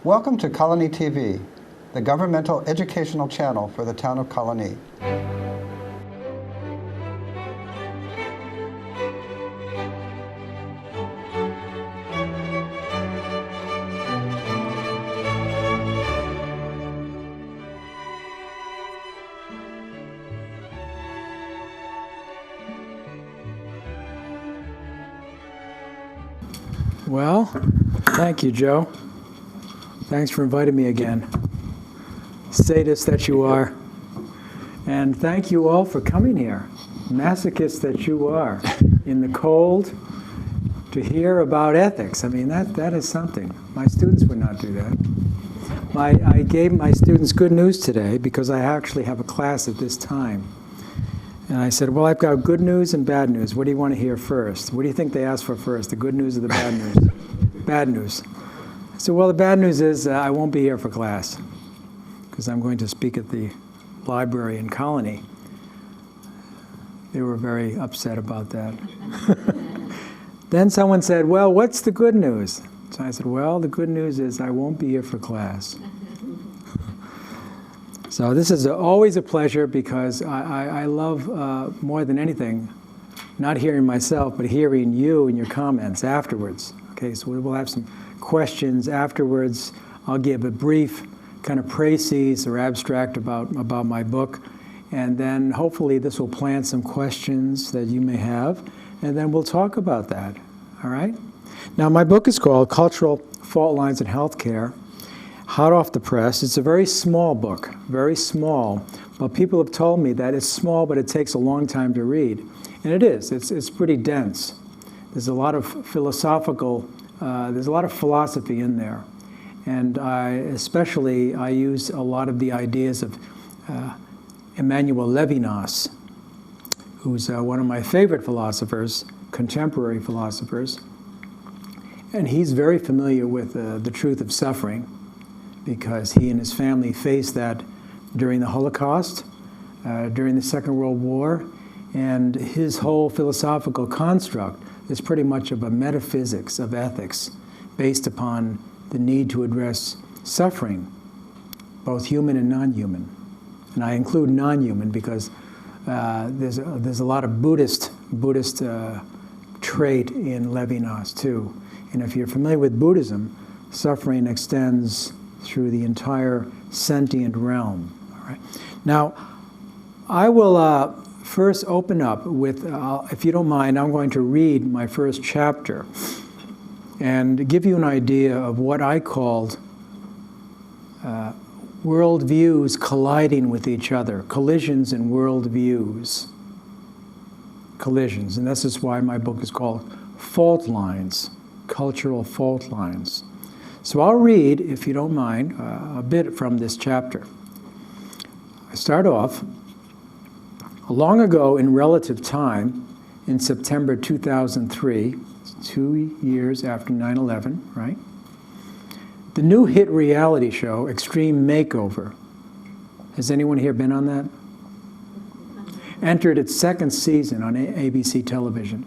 Welcome to Colonie TV, the governmental educational channel for the town of Colonie. Well, thank you, Joe. Thanks for inviting me again. Sadist that you are. And thank you all for coming here. Masochists that you are. In the cold, to hear about ethics. I mean, that is something. My students would not do that. I gave my students good news today because I actually have a class at this time. And I said, well, I've got good news and bad news. What do you want to hear first? What do you think they asked for first, the good news or the bad news? Bad news. I said, well, the bad news is I won't be here for class because I'm going to speak at the library in Colonie. They were very upset about that. Then someone said, well, what's the good news? So I said, well, the good news is I won't be here for class. So this is always a pleasure because I love, more than anything, not hearing myself, but hearing you and your comments afterwards. Okay, so we will have some questions afterwards. I'll give a brief kind of précis or abstract about my book, and then hopefully this will plant some questions that you may have, and then we'll talk about that, all right? Now, my book is called Cultural Fault Lines in Healthcare, hot off the press. It's a very small book, very small, but people have told me that it's small, but it takes a long time to read. And it is, it's pretty dense. There's a lot of there's a lot of philosophy in there. And I use a lot of the ideas of Emmanuel Levinas, who's one of my favorite philosophers, contemporary philosophers. And he's very familiar with the truth of suffering, because he and his family faced that during the Holocaust, during the Second World War, and his whole philosophical construct is pretty much of a metaphysics of ethics based upon the need to address suffering, both human and non-human. And I include non-human because there's a lot of Buddhist trait in Levinas too. And if you're familiar with Buddhism, suffering extends through the entire sentient realm. All right. Now, I will first open up with, if you don't mind, I'm going to read my first chapter and give you an idea of what I called worldviews colliding with each other, collisions in worldviews. Collisions, and this is why my book is called Fault Lines, Cultural Fault Lines. So I'll read, if you don't mind, a bit from this chapter. I start off, long ago in relative time, in September 2003, 2 years after 9/11, right? The new hit reality show, Extreme Makeover, has anyone here been on that? Entered its second season on ABC television.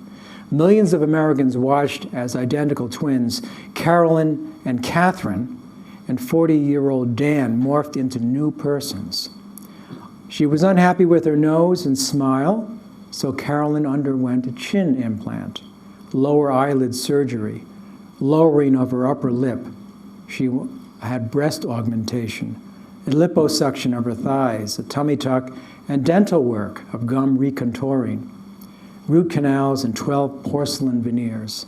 Millions of Americans watched as identical twins, Carolyn and Catherine, and 40-year-old Dan morphed into new persons. She was unhappy with her nose and smile, so Carolyn underwent a chin implant, lower eyelid surgery, lowering of her upper lip. She had breast augmentation, a liposuction of her thighs, a tummy tuck, and dental work of gum recontouring, root canals, and 12 porcelain veneers.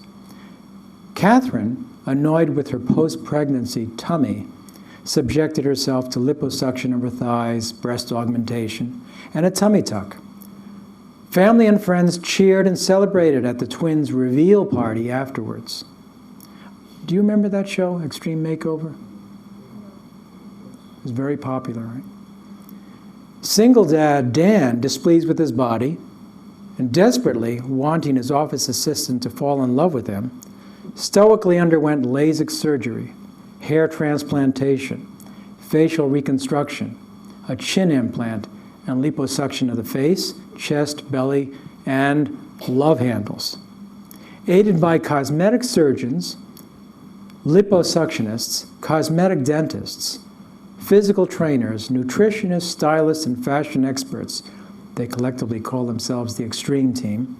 Catherine, annoyed with her post-pregnancy tummy, subjected herself to liposuction of her thighs, breast augmentation, and a tummy tuck. Family and friends cheered and celebrated at the twins' reveal party afterwards. Do you remember that show, Extreme Makeover? It was very popular, right? Single dad Dan, displeased with his body and desperately wanting his office assistant to fall in love with him, stoically underwent LASIK surgery, hair transplantation, facial reconstruction, a chin implant, and liposuction of the face, chest, belly, and love handles. Aided by cosmetic surgeons, liposuctionists, cosmetic dentists, physical trainers, nutritionists, stylists, and fashion experts. They collectively call themselves the Extreme Team.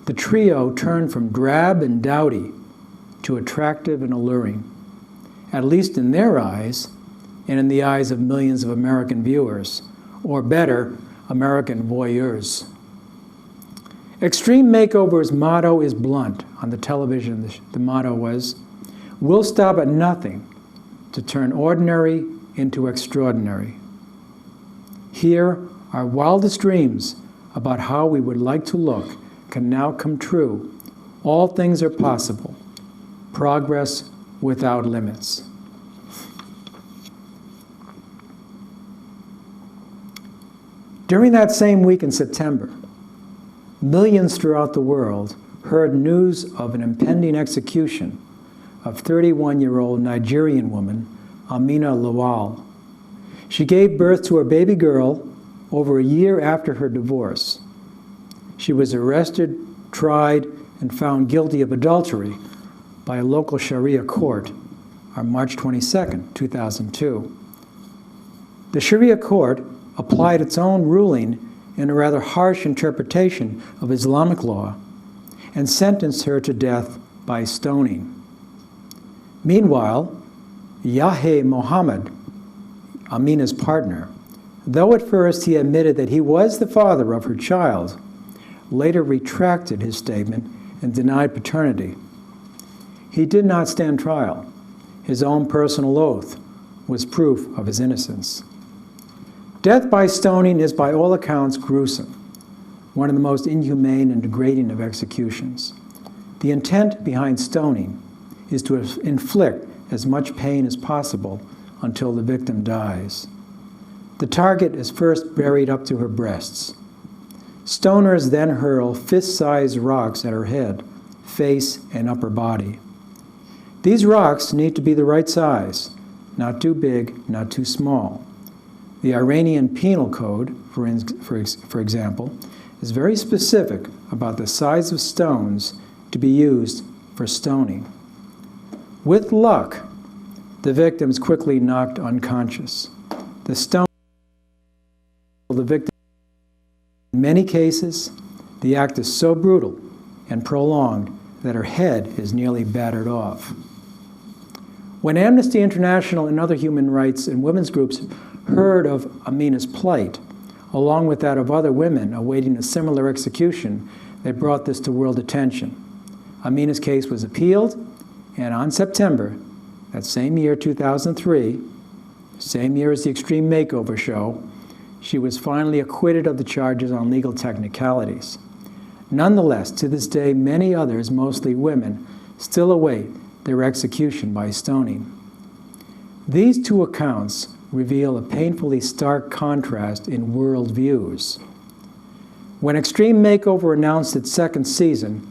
The trio turned from drab and dowdy to attractive and alluring, at least in their eyes and in the eyes of millions of American viewers, or better, American voyeurs. Extreme Makeover's motto is blunt. On the television, the motto was, "We'll stop at nothing to turn ordinary into extraordinary." Here, our wildest dreams about how we would like to look can now come true. All things are possible. Progress without limits. During that same week in September, millions throughout the world heard news of an impending execution of 31-year-old Nigerian woman, Amina Lawal. She gave birth to her baby girl over a year after her divorce. She was arrested, tried, and found guilty of adultery by a local Sharia court on March 22, 2002. The Sharia court applied its own ruling in a rather harsh interpretation of Islamic law and sentenced her to death by stoning. Meanwhile, Yahya Mohammed, Amina's partner, though at first he admitted that he was the father of her child, later retracted his statement and denied paternity. He did not stand trial. His own personal oath was proof of his innocence. Death by stoning is by all accounts gruesome, one of the most inhumane and degrading of executions. The intent behind stoning is to inflict as much pain as possible until the victim dies. The target is first buried up to her breasts. Stoners then hurl fist-sized rocks at her head, face, and upper body. These rocks need to be the right size, not too big, not too small. The Iranian Penal Code, for example, is very specific about the size of stones to be used for stoning. With luck, the victim is quickly knocked unconscious. The stone the victim. In many cases, the act is so brutal and prolonged that her head is nearly battered off. When Amnesty International and other human rights and women's groups heard of Amina's plight, along with that of other women awaiting a similar execution, they brought this to world attention. Amina's case was appealed, and on September, that same year, 2003, same year as the Extreme Makeover show, she was finally acquitted of the charges on legal technicalities. Nonetheless, to this day, many others, mostly women, still await their execution by stoning. These two accounts reveal a painfully stark contrast in worldviews. When Extreme Makeover announced its second season,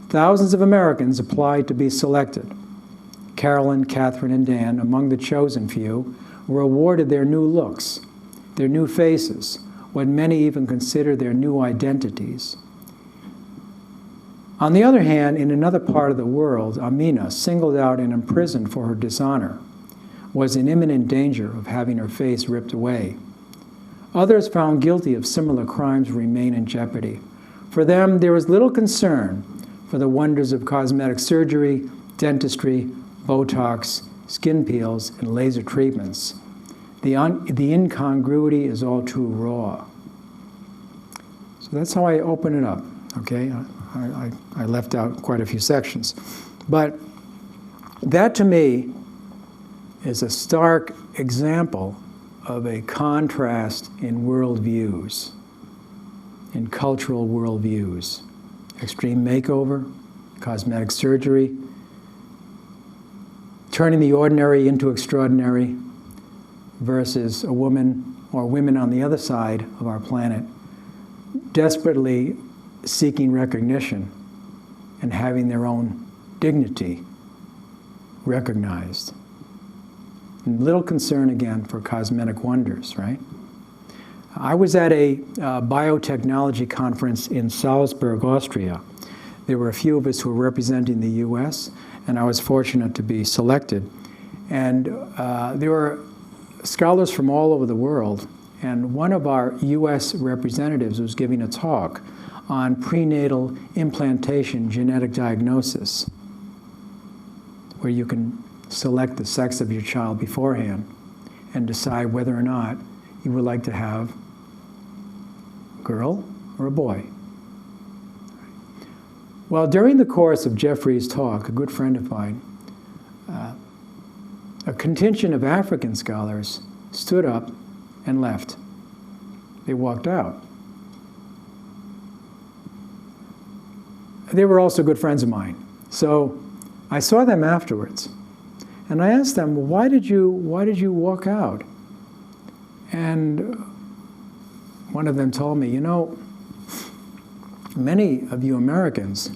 thousands of Americans applied to be selected. Carolyn, Catherine, and Dan, among the chosen few, were awarded their new looks, their new faces, what many even consider their new identities. On the other hand, in another part of the world, Amina, singled out and imprisoned for her dishonor, was in imminent danger of having her face ripped away. Others found guilty of similar crimes remain in jeopardy. For them, there was little concern for the wonders of cosmetic surgery, dentistry, Botox, skin peels, and laser treatments. The incongruity is all too raw. So that's how I open it up, okay? I left out quite a few sections. But that, to me, is a stark example of a contrast in worldviews, in cultural worldviews. Extreme makeover, cosmetic surgery, turning the ordinary into extraordinary, versus a woman or women on the other side of our planet desperately seeking recognition and having their own dignity recognized. And little concern, again, for cosmetic wonders, right? I was at a biotechnology conference in Salzburg, Austria. There were a few of us who were representing the U.S., and I was fortunate to be selected. And there were scholars from all over the world, and one of our U.S. representatives was giving a talk on prenatal implantation genetic diagnosis, where you can select the sex of your child beforehand and decide whether or not you would like to have a girl or a boy. Well, during the course of Jeffrey's talk, a good friend of mine, a contingent of African scholars stood up and left. They walked out. They were also good friends of mine. So I saw them afterwards, and I asked them, well, why did you walk out? And one of them told me, you know, many of you Americans,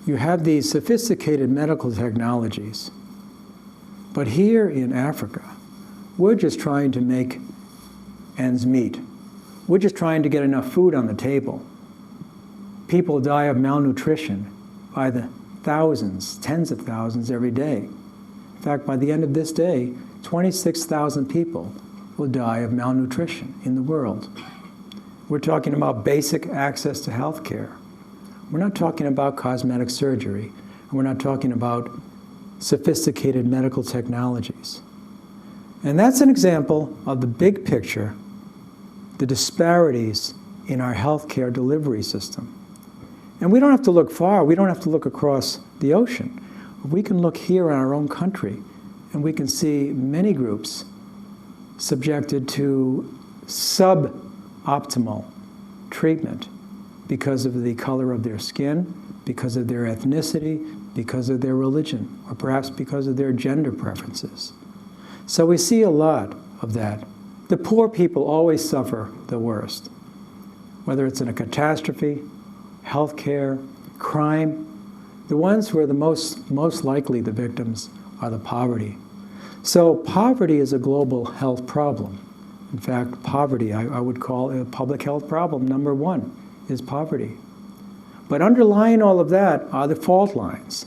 you have these sophisticated medical technologies, but here in Africa, we're just trying to make ends meet. We're just trying to get enough food on the table. People die of malnutrition by the thousands, tens of thousands every day. In fact, by the end of this day, 26,000 people will die of malnutrition in the world. We're talking about basic access to health care. We're not talking about cosmetic surgery, and we're not talking about sophisticated medical technologies. And that's an example of the big picture, the disparities in our healthcare delivery system. And we don't have to look far. We don't have to look across the ocean. We can look here in our own country, and we can see many groups subjected to suboptimal treatment because of the color of their skin, because of their ethnicity, because of their religion, or perhaps because of their gender preferences. So we see a lot of that. The poor people always suffer the worst, whether it's in a catastrophe, healthcare, crime. The ones who are the most likely the victims are the poverty. So poverty is a global health problem. In fact, poverty I would call a public health problem. Number one is poverty. But underlying all of that are the fault lines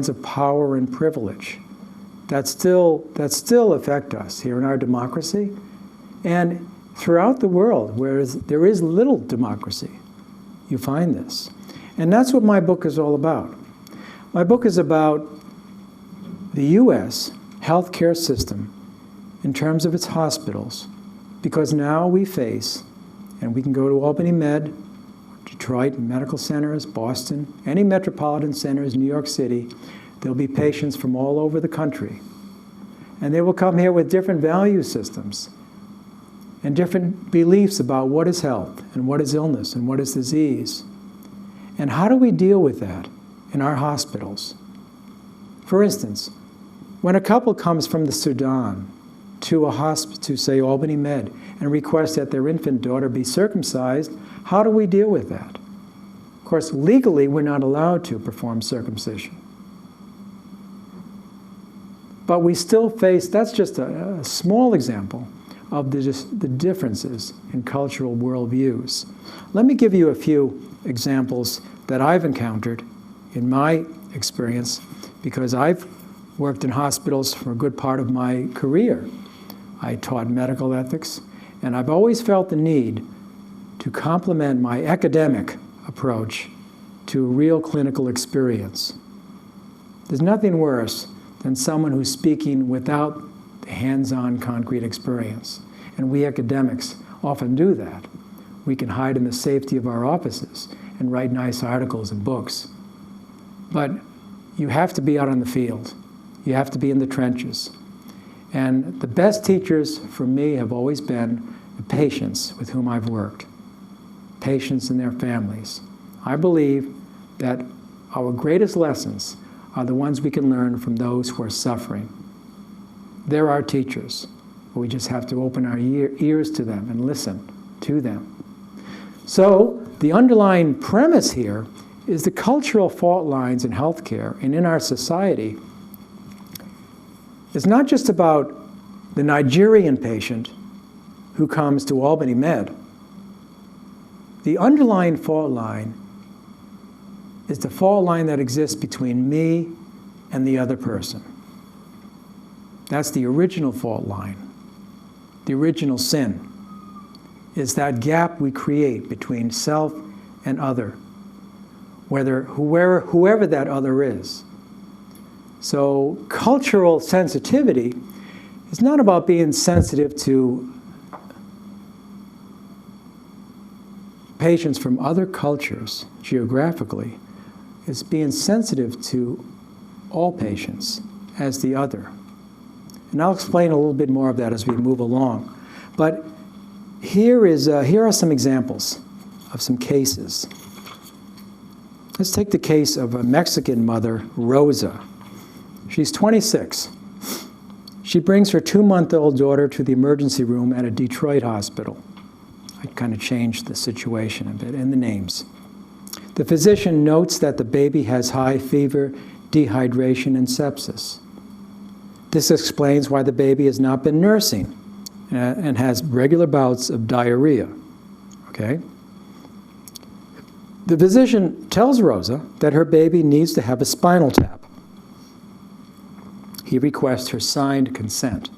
of power and privilege that still affect us here in our democracy and throughout the world, where there is little democracy. You find this. And that's what my book is all about. My book is about the U.S. healthcare system in terms of its hospitals, because now we face, and we can go to Albany Med, Detroit Medical Centers, Boston, any metropolitan centers, New York City, there'll be patients from all over the country. And they will come here with different value systems and different beliefs about what is health and what is illness and what is disease. And how do we deal with that in our hospitals? For instance, when a couple comes from the Sudan to a hospital, to say Albany Med, and requests that their infant daughter be circumcised, how do we deal with that? Of course, legally, we're not allowed to perform circumcision. But we still face, that's just a small example of the differences in cultural worldviews. Let me give you a few examples that I've encountered in my experience, because I've worked in hospitals for a good part of my career. I taught medical ethics, and I've always felt the need to complement my academic approach to real clinical experience. There's nothing worse than someone who's speaking without the hands-on concrete experience. And we academics often do that. We can hide in the safety of our offices and write nice articles and books. But you have to be out on the field. You have to be in the trenches. And the best teachers for me have always been the patients with whom I've worked, patients and their families. I believe that our greatest lessons are the ones we can learn from those who are suffering. They're our teachers. We just have to open our ears to them and listen to them. So the underlying premise here is the cultural fault lines in healthcare and in our society. It's not just about the Nigerian patient who comes to Albany Med. The underlying fault line is the fault line that exists between me and the other person. That's the original fault line. The original sin is that gap we create between self and other, whoever that other is. So cultural sensitivity is not about being sensitive to patients from other cultures geographically. It's being sensitive to all patients as the other. And I'll explain a little bit more of that as we move along. But here are some examples of some cases. Let's take the case of a Mexican mother, Rosa. She's 26. She brings her 2-month-old daughter to the emergency room at a Detroit hospital. I kind of changed the situation a bit and the names. The physician notes that the baby has high fever, dehydration, and sepsis. This explains why the baby has not been nursing and has regular bouts of diarrhea. Okay? The physician tells Rosa that her baby needs to have a spinal tap. He requests her signed consent,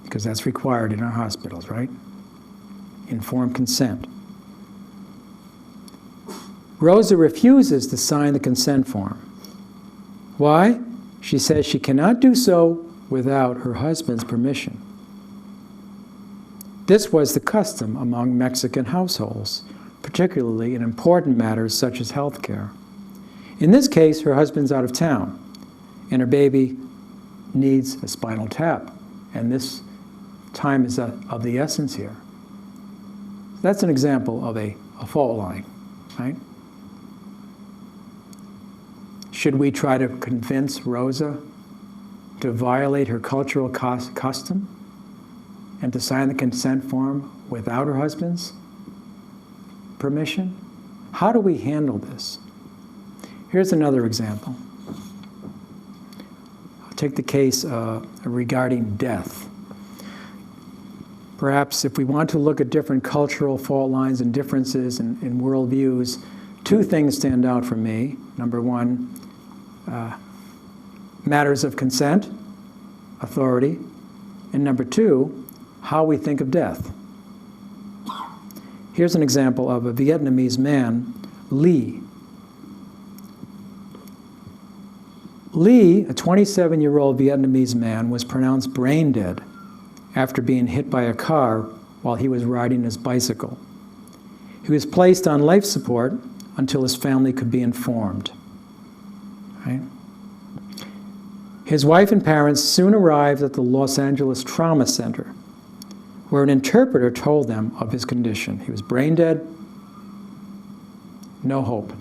because that's required in our hospitals, right? Informed consent. Rosa refuses to sign the consent form. Why? She says she cannot do so without her husband's permission. This was the custom among Mexican households, particularly in important matters such as health care. In this case, her husband's out of town, and her baby needs a spinal tap, and this time is of the essence here. That's an example of a fault line, right? Should we try to convince Rosa to violate her cultural custom and to sign the consent form without her husband's permission? How do we handle this? Here's another example. I'll take the case regarding death. Perhaps if we want to look at different cultural fault lines and differences in worldviews, 2 things stand out for me. Number 1, matters of consent, authority, and number 2, how we think of death. Here's an example of a Vietnamese man, Lee. Lee, a 27-year-old Vietnamese man, was pronounced brain dead after being hit by a car while he was riding his bicycle. He was placed on life support until his family could be informed. Right? His wife and parents soon arrived at the Los Angeles Trauma Center, where an interpreter told them of his condition. He was brain dead, no hope.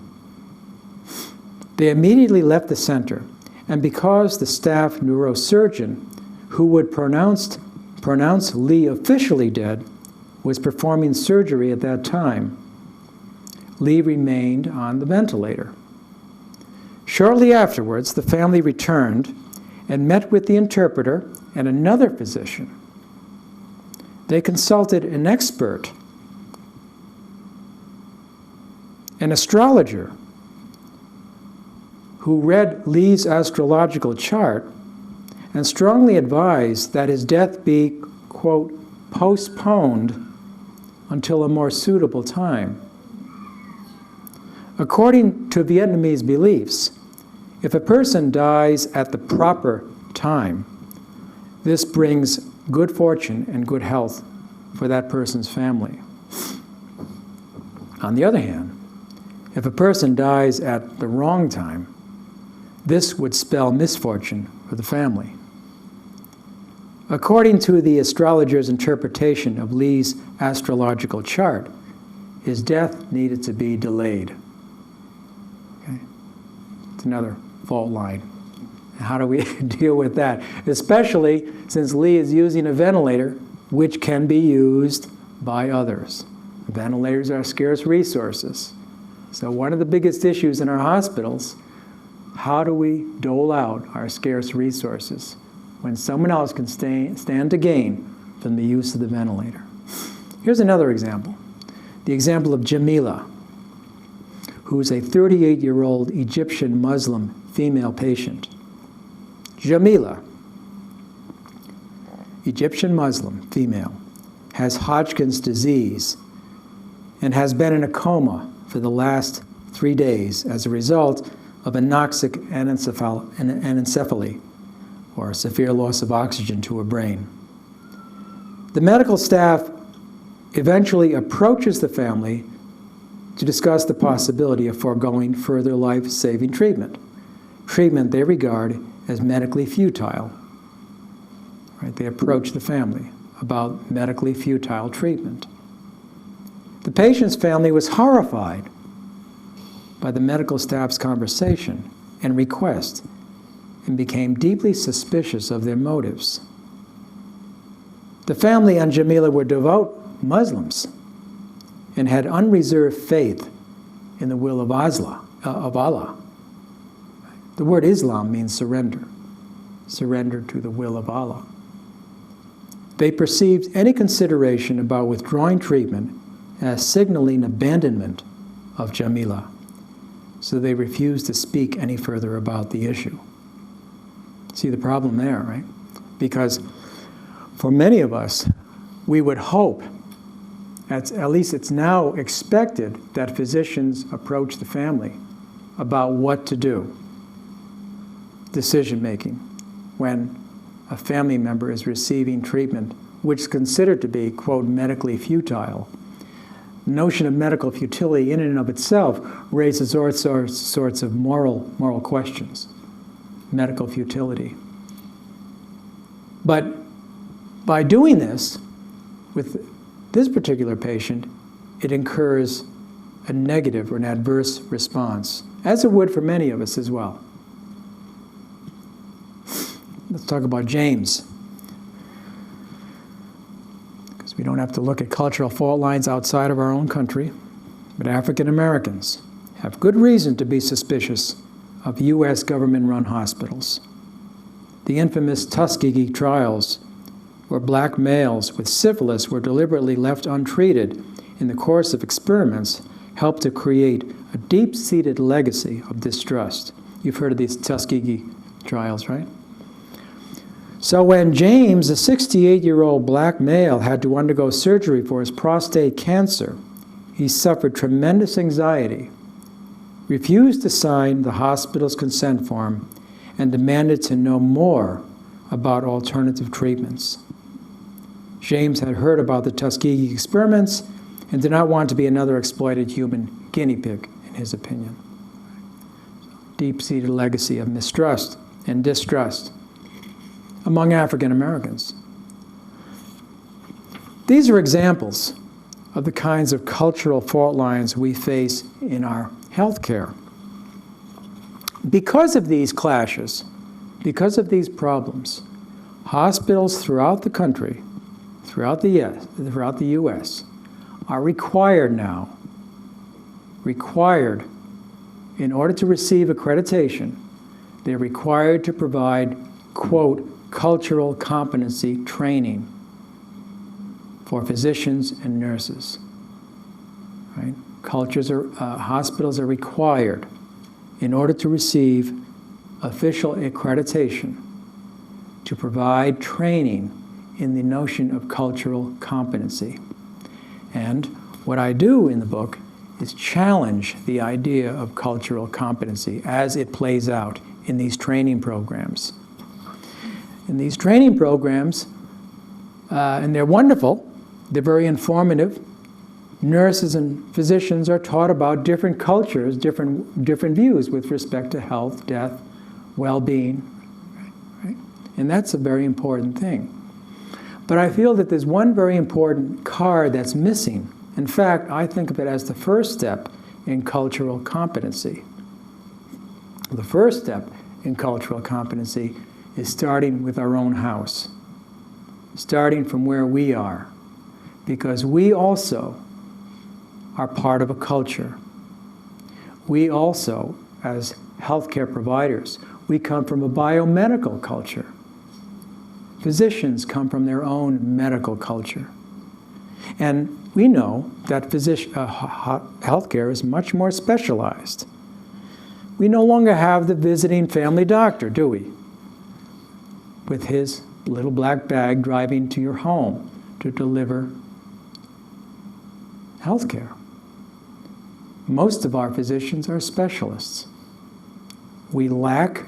They immediately left the center, and because the staff neurosurgeon who would pronounce Lee officially dead was performing surgery at that time, Lee remained on the ventilator. Shortly afterwards, the family returned and met with the interpreter and another physician. They consulted an expert, an astrologer, who read Lee's astrological chart and strongly advised that his death be, quote, postponed until a more suitable time. According to Vietnamese beliefs, if a person dies at the proper time, this brings good fortune and good health for that person's family. On the other hand, if a person dies at the wrong time, this would spell misfortune for the family. According to the astrologer's interpretation of Lee's astrological chart, his death needed to be delayed. Okay? It's another fault line. How do we deal with that? Especially since Lee is using a ventilator, which can be used by others. Ventilators are scarce resources. So one of the biggest issues in our hospitals, how do we dole out our scarce resources when someone else can stand to gain from the use of the ventilator? Here's another example. The example of Jamila, who's a 38-year-old Egyptian Muslim female patient. Jamila, Egyptian Muslim female, has Hodgkin's disease and has been in a coma for the last 3 days as a result of anoxic anencephaly, or severe loss of oxygen to her brain. The medical staff eventually approaches the family to discuss the possibility of foregoing further life-saving treatment they regard as medically futile. Right? They approach the family about medically futile treatment. The patient's family was horrified by the medical staff's conversation and request and became deeply suspicious of their motives. The family and Jamila were devout Muslims and had unreserved faith in the will of Allah. The word Islam means surrender to the will of Allah. They perceived any consideration about withdrawing treatment as signaling abandonment of Jamila, so they refused to speak any further about the issue. See the problem there, right? Because for many of us, we would hope, at least it's now expected, that physicians approach the family about what to do, decision-making, when a family member is receiving treatment which is considered to be, quote, medically futile. The notion of medical futility in and of itself raises all sorts of moral questions. Medical futility. But by doing this, with this particular patient, it incurs a negative or an adverse response, as it would for many of us as well. Let's talk about James. Because we don't have to look at cultural fault lines outside of our own country, but African Americans have good reason to be suspicious of U.S. government-run hospitals. The infamous Tuskegee trials, where black males with syphilis were deliberately left untreated in the course of experiments, helped to create a deep-seated legacy of distrust. You've heard of these Tuskegee trials, right? So when James, a 68-year-old black male, had to undergo surgery for his prostate cancer, he suffered tremendous anxiety, refused to sign the hospital's consent form, and demanded to know more about alternative treatments. James had heard about the Tuskegee experiments and did not want to be another exploited human guinea pig, in his opinion. Deep-seated legacy of mistrust and distrust among African Americans. These are examples of the kinds of cultural fault lines we face in our healthcare. Because of these clashes, because of these problems, hospitals throughout the country, throughout the U.S., are required now, in order to receive accreditation, they're required to provide, quote, cultural competency training for physicians and nurses. Right? Hospitals are required, in order to receive official accreditation, to provide training in the notion of cultural competency. And what I do in the book is challenge the idea of cultural competency as it plays out in these training programs. In these training programs, and they're wonderful, they're very informative. Nurses and physicians are taught about different cultures, different views with respect to health, death, well-being, right? And that's a very important thing. But I feel that there's one very important card that's missing. In fact, I think of it as the first step in cultural competency. The first step in cultural competency is starting with our own house, starting from where we are, because we also are part of a culture. We also, as healthcare providers, we come from a biomedical culture. Physicians come from their own medical culture. And we know that healthcare is much more specialized. We no longer have the visiting family doctor, do we? With his little black bag driving to your home to deliver healthcare. Most of our physicians are specialists. We lack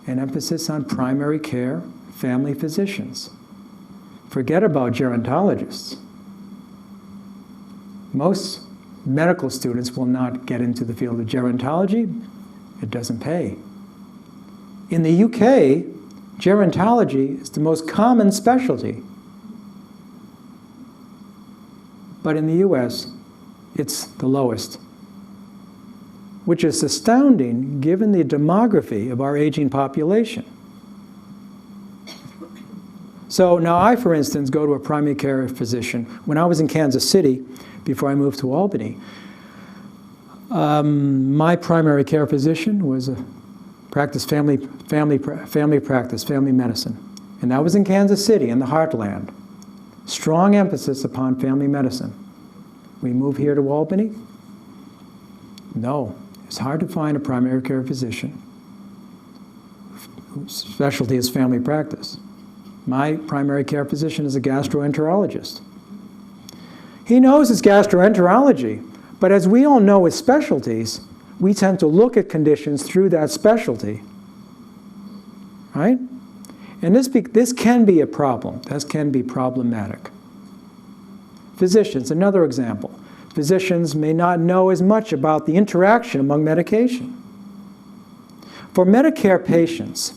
an emphasis on primary care, family physicians. Forget about gerontologists. Most medical students will not get into the field of gerontology. It doesn't pay. In the UK, gerontology is the most common specialty. But in the US, it's the lowest, which is astounding given the demography of our aging population. So now I, for instance, go to a primary care physician. When I was in Kansas City, before I moved to Albany, my primary care physician was a family practice, family medicine. And that was in Kansas City, in the heartland. Strong emphasis upon family medicine. We move here to Albany? No. It's hard to find a primary care physician whose specialty is family practice. My primary care physician is a gastroenterologist. He knows his gastroenterology, but as we all know with specialties, we tend to look at conditions through that specialty, right? And this can be a problem. This can be problematic. Physicians, another example. Physicians may not know as much about the interaction among medication. For Medicare patients,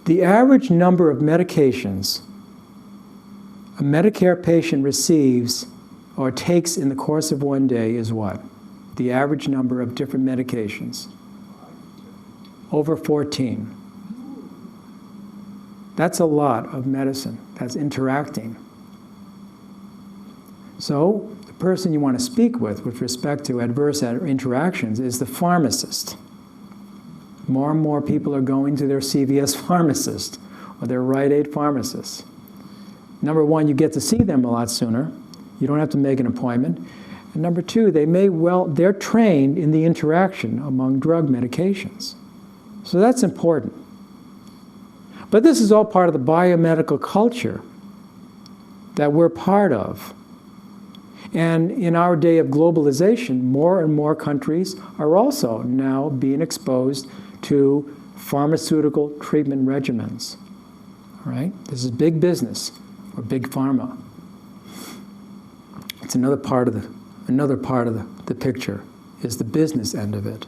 the average number of medications a Medicare patient receives or takes in the course of one day is what? The average number of different medications. Over 14. That's a lot of medicine that's interacting. So the person you want to speak with respect to adverse interactions is the pharmacist. More and more people are going to their CVS pharmacist or their Rite Aid pharmacist. Number one, you get to see them a lot sooner. You don't have to make an appointment. And number two, they're trained in the interaction among drug medications. So that's important. But this is all part of the biomedical culture that we're part of. And in our day of globalization, more and more countries are also now being exposed to pharmaceutical treatment regimens. All right? This is big business, or big pharma. It's another part of the picture, is the business end of it.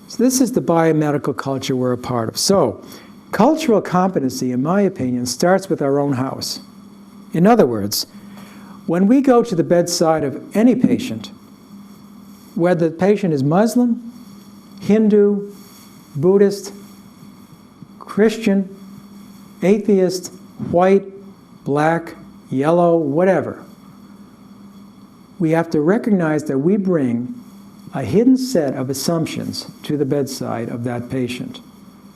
So this is the biomedical culture we're a part of. So, cultural competency, in my opinion, starts with our own house. In other words, when we go to the bedside of any patient, whether the patient is Muslim, Hindu, Buddhist, Christian, atheist, white, black, yellow, whatever, we have to recognize that we bring a hidden set of assumptions to the bedside of that patient.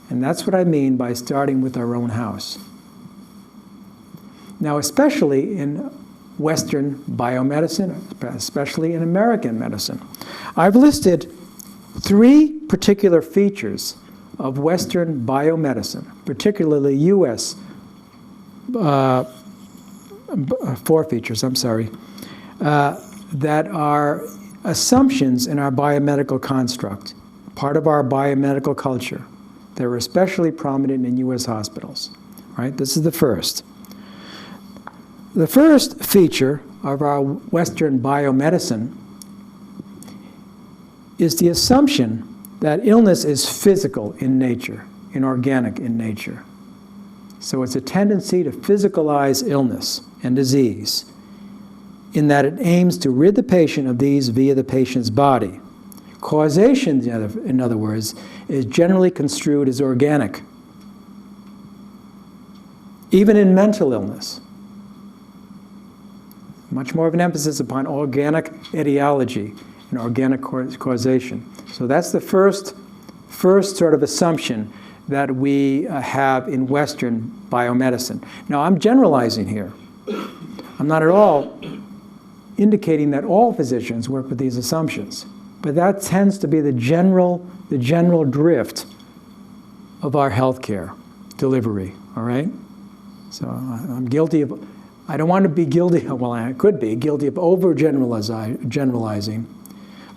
And that's what I mean by starting with our own house. Now, especially in Western biomedicine, especially in American medicine, I've listed 3 particular features of Western biomedicine, particularly U.S. 4 features, that are assumptions in our biomedical construct, part of our biomedical culture. They're especially prominent in U.S. hospitals. Right? This is the first. The first feature of our Western biomedicine is the assumption that illness is physical in nature, inorganic in nature. So it's a tendency to physicalize illness and disease, in that it aims to rid the patient of these via the patient's body. Causation, in other words, is generally construed as organic, even in mental illness. Much more of an emphasis upon organic etiology and organic causation. So that's the first sort of assumption that we have in Western biomedicine. Now, I'm generalizing here. I'm not at all indicating that all physicians work with these assumptions, but that tends to be the general drift of our healthcare delivery, all right? So I'm guilty of, I don't want to be guilty, well, I could be guilty of overgeneralizing,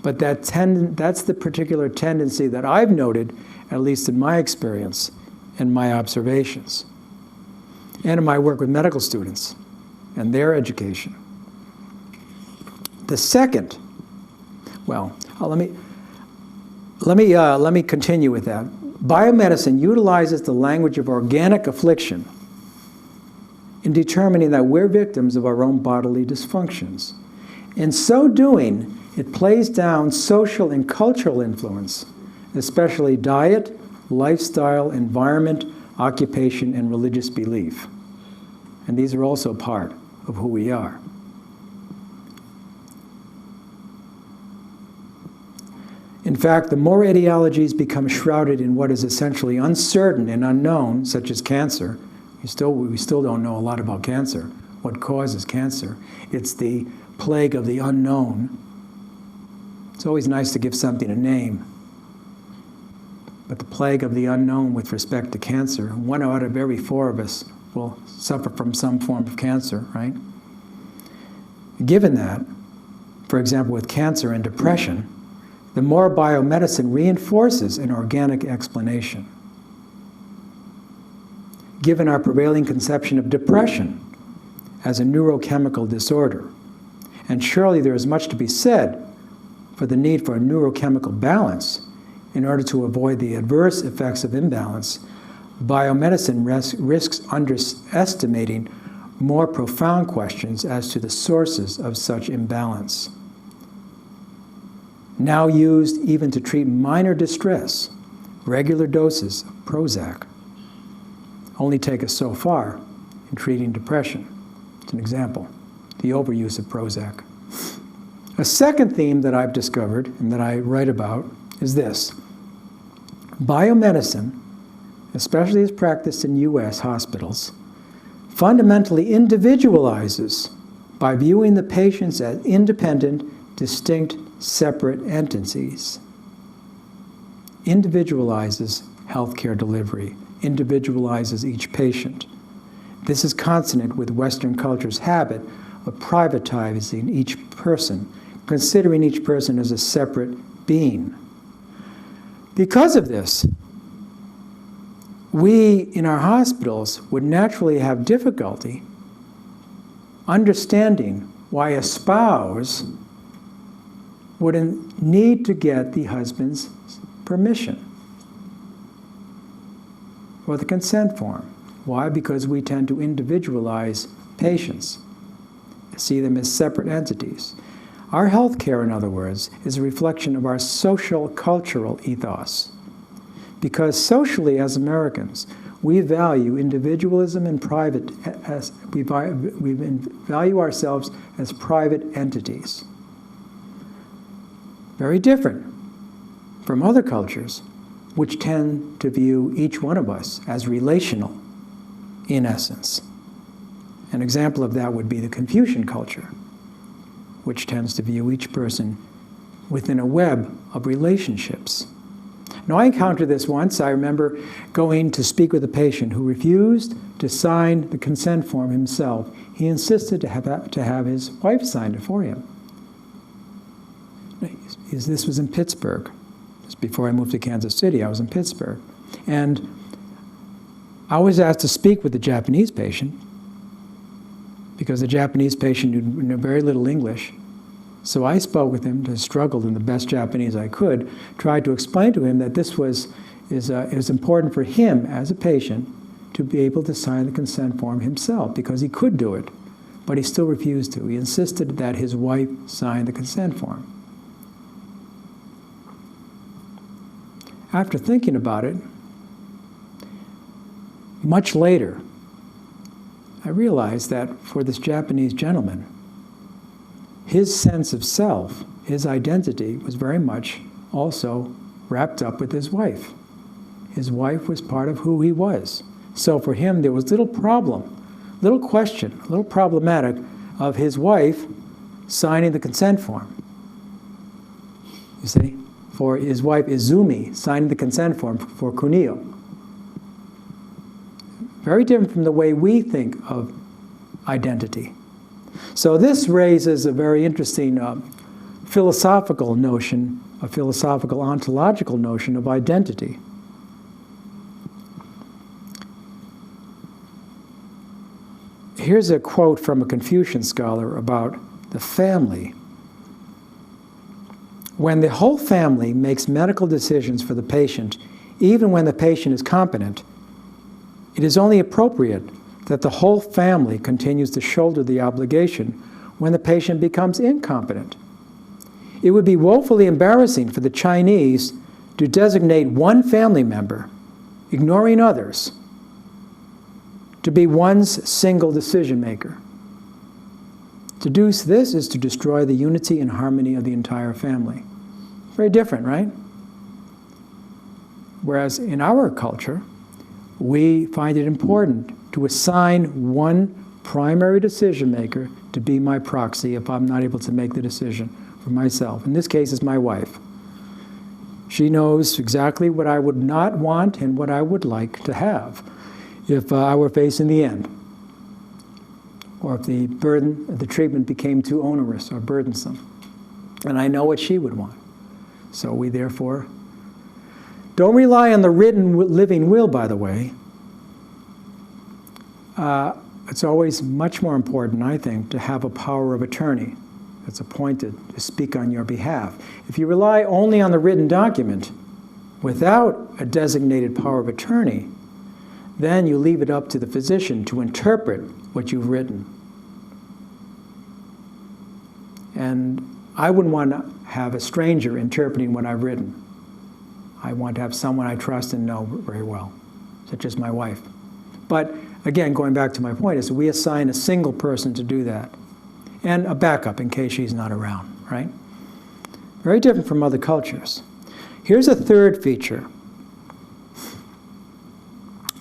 but that's the particular tendency that I've noted, at least in my experience and my observations, and in my work with medical students and their education. The second, well, let me continue with that. Biomedicine utilizes the language of organic affliction in determining that we're victims of our own bodily dysfunctions. In so doing, it plays down social and cultural influence, especially diet, lifestyle, environment, occupation, and religious belief. And these are also part of who we are. In fact, the more ideologies become shrouded in what is essentially uncertain and unknown, such as cancer, we still don't know a lot about cancer, what causes cancer. It's the plague of the unknown. It's always nice to give something a name. But the plague of the unknown with respect to cancer, 1 out of every 4 of us will suffer from some form of cancer, right? Given that, for example, with cancer and depression, the more biomedicine reinforces an organic explanation. Given our prevailing conception of depression as a neurochemical disorder, and surely there is much to be said for the need for a neurochemical balance in order to avoid the adverse effects of imbalance, biomedicine risks underestimating more profound questions as to the sources of such imbalance. Now used even to treat minor distress, regular doses of Prozac only take us so far in treating depression. It's an example, the overuse of Prozac. A second theme that I've discovered and that I write about is this. Biomedicine, especially as practiced in U.S. hospitals, fundamentally individualizes by viewing the patients as independent, distinct, separate entities. Individualizes healthcare delivery, individualizes each patient. This is consonant with Western culture's habit of privatizing each person, considering each person as a separate being. Because of this, we in our hospitals would naturally have difficulty understanding why a spouse would need to get the husband's permission or the consent form. Why? Because we tend to individualize patients, see them as separate entities. Our healthcare, in other words, is a reflection of our social cultural ethos. Because socially, as Americans, we value individualism and private, we value ourselves as private entities. Very different from other cultures, which tend to view each one of us as relational, in essence. An example of that would be the Confucian culture, which tends to view each person within a web of relationships. Now, I encountered this once. I remember going to speak with a patient who refused to sign the consent form himself. He insisted to have his wife sign it for him. This was in Pittsburgh. Just before I moved to Kansas City, I was in Pittsburgh. And I was asked to speak with the Japanese patient because the Japanese patient knew very little English. So I spoke with him, struggled in the best Japanese I could, tried to explain to him that it was important for him as a patient to be able to sign the consent form himself because he could do it, but he still refused to. He insisted that his wife sign the consent form. After thinking about it, much later, I realized that for this Japanese gentleman, his sense of self, his identity, was very much also wrapped up with his wife. His wife was part of who he was. So for him, there was little problem, little question, little problematic of his wife signing the consent form. You see? For his wife Izumi signing the consent form for Kunio. Very different from the way we think of identity. So this raises a very interesting philosophical notion, a philosophical ontological notion of identity. Here's a quote from a Confucian scholar about the family. When the whole family makes medical decisions for the patient, even when the patient is competent, it is only appropriate that the whole family continues to shoulder the obligation when the patient becomes incompetent. It would be woefully embarrassing for the Chinese to designate one family member, ignoring others, to be one's single decision maker. To do this is to destroy the unity and harmony of the entire family. Very different, right? Whereas in our culture, we find it important to assign one primary decision maker to be my proxy if I'm not able to make the decision for myself. In this case, it's my wife. She knows exactly what I would not want and what I would like to have if I were facing the end, or if the burden of the treatment became too onerous or burdensome. And I know what she would want. So we therefore don't rely on the written living will, by the way. It's always much more important, I think, to have a power of attorney that's appointed to speak on your behalf. If you rely only on the written document without a designated power of attorney, then you leave it up to the physician to interpret what you've written. And I wouldn't want to have a stranger interpreting what I've written. I want to have someone I trust and know very well, such as my wife. But again, going back to my point, is we assign a single person to do that, and a backup in case she's not around, right? Very different from other cultures. Here's a third feature.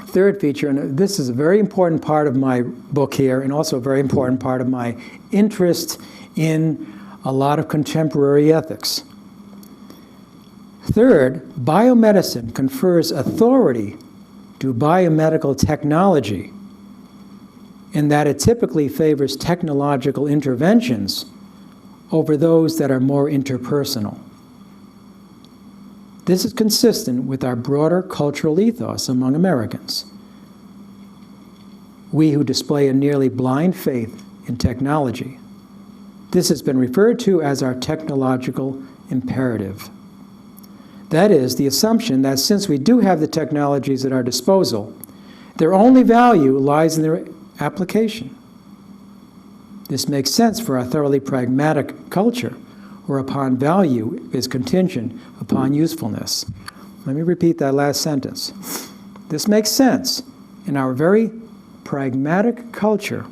Third feature, and this is a very important part of my book here, and also a very important part of my interest in a lot of contemporary ethics. Third, biomedicine confers authority to biomedical technology in that it typically favors technological interventions over those that are more interpersonal. This is consistent with our broader cultural ethos among Americans. We who display a nearly blind faith in technology. This has been referred to as our technological imperative. That is, the assumption that since we do have the technologies at our disposal, their only value lies in their application. This makes sense for a thoroughly pragmatic culture, whereupon value is contingent upon usefulness. Let me repeat that last sentence. This makes sense in our very pragmatic culture,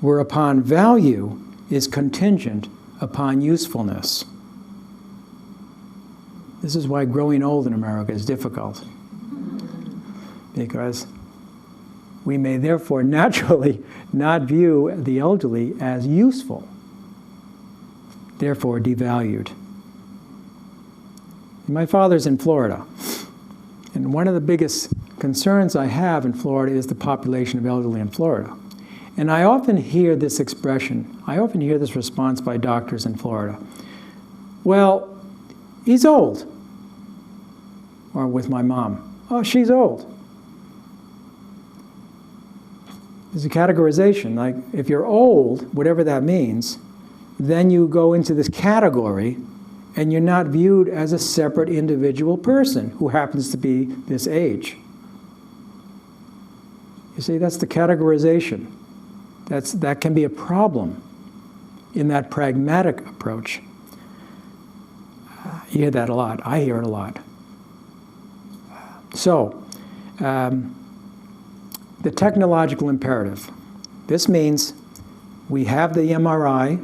whereupon value is contingent upon usefulness. This is why growing old in America is difficult, because we may therefore naturally not view the elderly as useful, therefore devalued. My father's in Florida, and one of the biggest concerns I have in Florida is the population of elderly in Florida. And I often hear this expression, I often hear this response by doctors in Florida. Well, he's old. Or with my mom, oh, she's old. There's a categorization, like if you're old, whatever that means, then you go into this category and you're not viewed as a separate individual person who happens to be this age. You see, that's the categorization. That can be a problem in that pragmatic approach. You hear that a lot. I hear it a lot. So, the technological imperative. This means we have the MRI,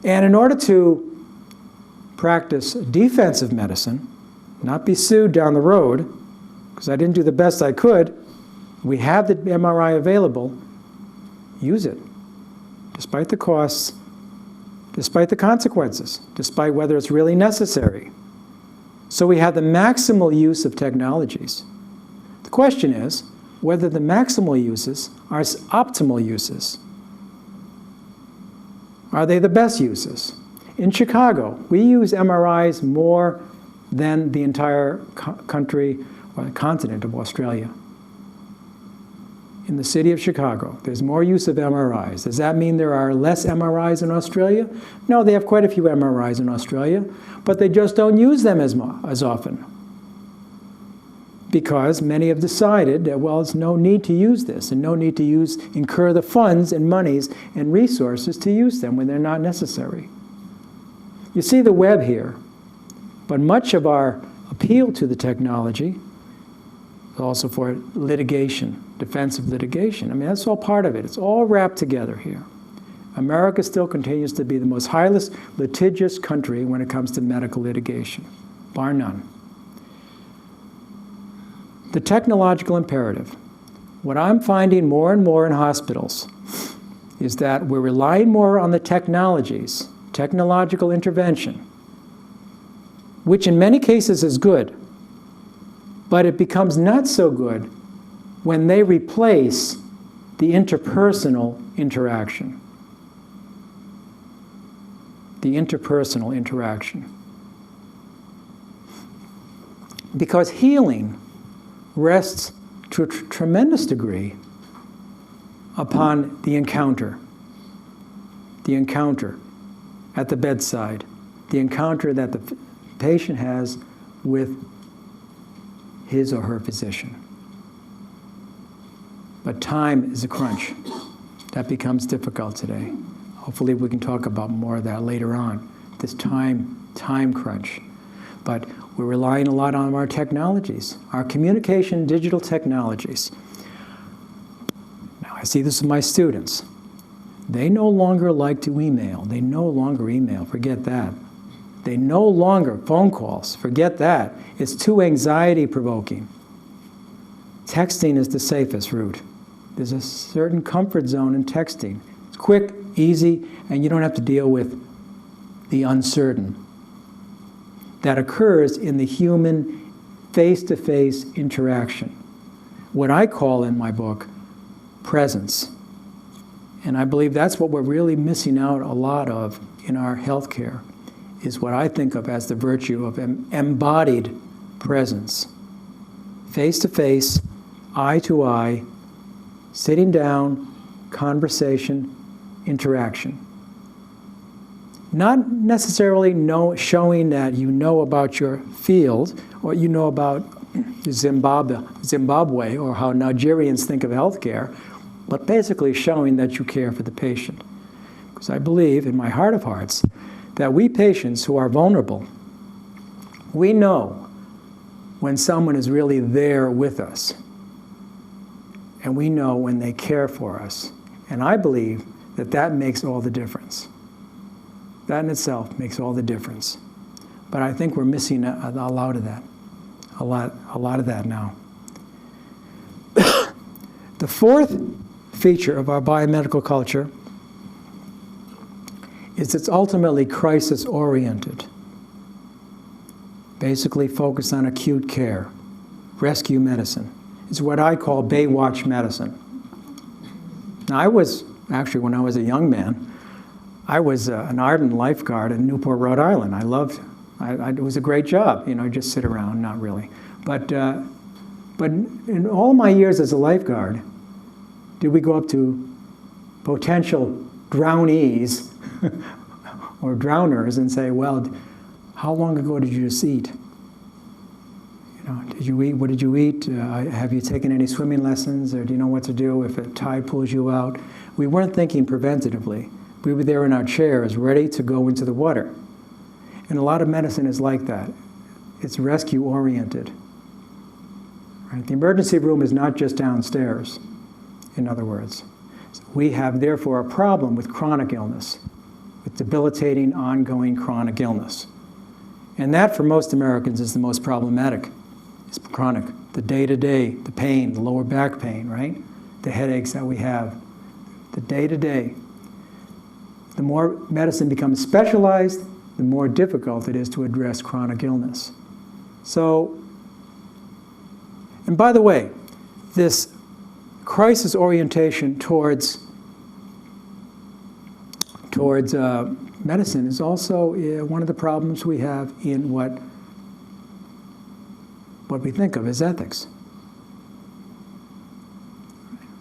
and in order to practice defensive medicine, not be sued down the road, because I didn't do the best I could, we have the MRI available, use it. despite the costs, despite the consequences, despite whether it's really necessary. So we have the maximal use of technologies. The question is whether the maximal uses are optimal uses. Are they the best uses? In Chicago, we use MRIs more than the entire country or continent of Australia. In the city of Chicago, there's more use of MRIs. Does that mean there are less MRIs in Australia? No, they have quite a few MRIs in Australia, but they just don't use them as often. Because many have decided that, well, there's no need to use this and no need to incur the funds and monies and resources to use them when they're not necessary. You see the web here, but much of our appeal to the technology is also for litigation, defensive litigation. I mean, that's all part of it. It's all wrapped together here. America still continues to be the most highest litigious country when it comes to medical litigation, bar none. The technological imperative. What I'm finding more and more in hospitals is that we're relying more on the technologies, technological intervention, which in many cases is good, but it becomes not so good when they replace the interpersonal interaction. The interpersonal interaction. Because healing rests to a tremendous degree upon the encounter at the bedside, the encounter that the patient has with his or her physician. But time is a crunch. That becomes difficult today. Hopefully we can talk about more of that later on, this time crunch. But we're relying a lot on our technologies, our communication digital technologies. Now I see this with my students. They no longer like to email. They no longer email, forget that. They no longer, phone calls, forget that. It's too anxiety provoking. Texting is the safest route. There's a certain comfort zone in texting. It's quick, easy, and you don't have to deal with the uncertain that occurs in the human face-to-face interaction. What I call in my book, presence. And I believe that's what we're really missing out a lot of in our healthcare, is what I think of as the virtue of embodied presence. Face-to-face, eye-to-eye, sitting down, conversation, interaction. Not necessarily showing that you know about your field or you know about Zimbabwe or how Nigerians think of healthcare, but basically showing that you care for the patient. Because I believe in my heart of hearts that we patients who are vulnerable, we know when someone is really there with us. And we know when they care for us. And I believe that that makes all the difference. That in itself makes all the difference. But I think we're missing a lot of that. A lot of that now. The fourth feature of our biomedical culture is it's ultimately crisis-oriented. Basically focused on acute care, rescue medicine. It's what I call Baywatch medicine. Now actually when I was a young man, I was an ardent lifeguard in Newport, Rhode Island. It was a great job, just sit around, not really. But in all my years as a lifeguard, did we go up to potential drownees or drowners and say, well, how long ago did you just eat? Did you eat? What did you eat? Have you taken any swimming lessons? Or do you know what to do if a tide pulls you out? We weren't thinking preventatively. We were there in our chairs, ready to go into the water. And a lot of medicine is like that. It's rescue-oriented. Right? The emergency room is not just downstairs, in other words. We have, therefore, a problem with chronic illness, with debilitating, ongoing chronic illness. And that, for most Americans, is the most problematic. It's chronic. The day-to-day, the pain, the lower back pain, right? The headaches that we have. The day-to-day. The more medicine becomes specialized, the more difficult it is to address chronic illness. So, and by the way, this crisis orientation towards medicine is also one of the problems we have in what we think of as ethics.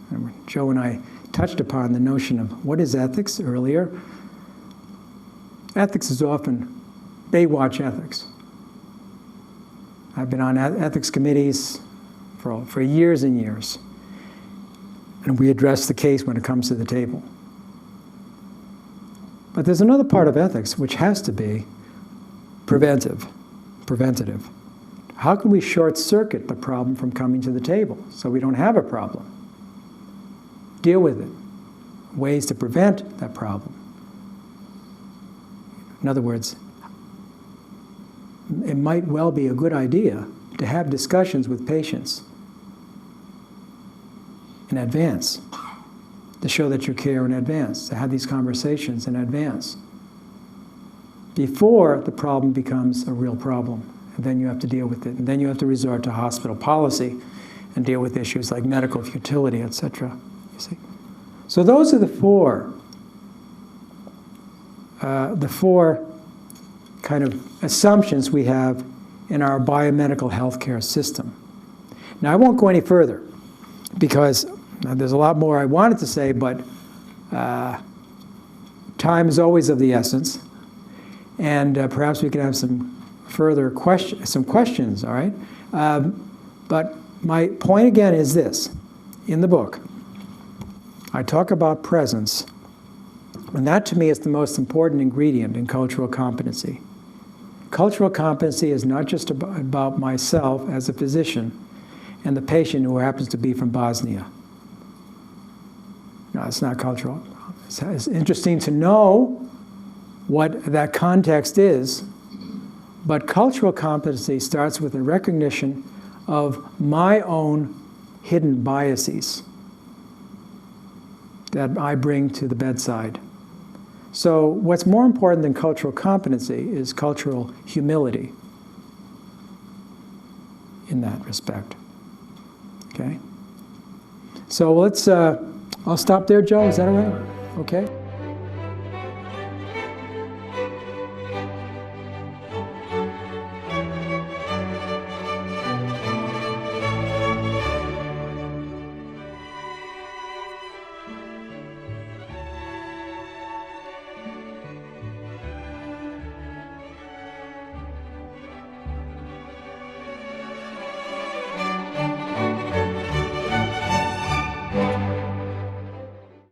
Remember, Joe and I touched upon the notion of what is ethics earlier. Ethics is often Baywatch ethics. I've been on ethics committees for years and years, and we address the case when it comes to the table. But there's another part of ethics which has to be preventative. How can we short-circuit the problem from coming to the table so we don't have a problem? Deal with it. Ways to prevent that problem. In other words, it might well be a good idea to have discussions with patients in advance, to show that you care in advance, to have these conversations in advance, before the problem becomes a real problem. And then you have to deal with it. And then you have to resort to hospital policy and deal with issues like medical futility, etc. You see? So those are the four kind of assumptions we have in our biomedical healthcare system. Now, I won't go any further because there's a lot more I wanted to say, but time is always of the essence, and perhaps we can have some further questions, all right? But my point again is this. In the book, I talk about presence, and that to me is the most important ingredient in cultural competency. Cultural competency is not just about myself as a physician and the patient who happens to be from Bosnia. No, it's not cultural. It's interesting to know what that context is, but cultural competency starts with a recognition of my own hidden biases that I bring to the bedside. So what's more important than cultural competency is cultural humility in that respect. Okay? So let's, I'll stop there, Joe. Is that all right? Okay?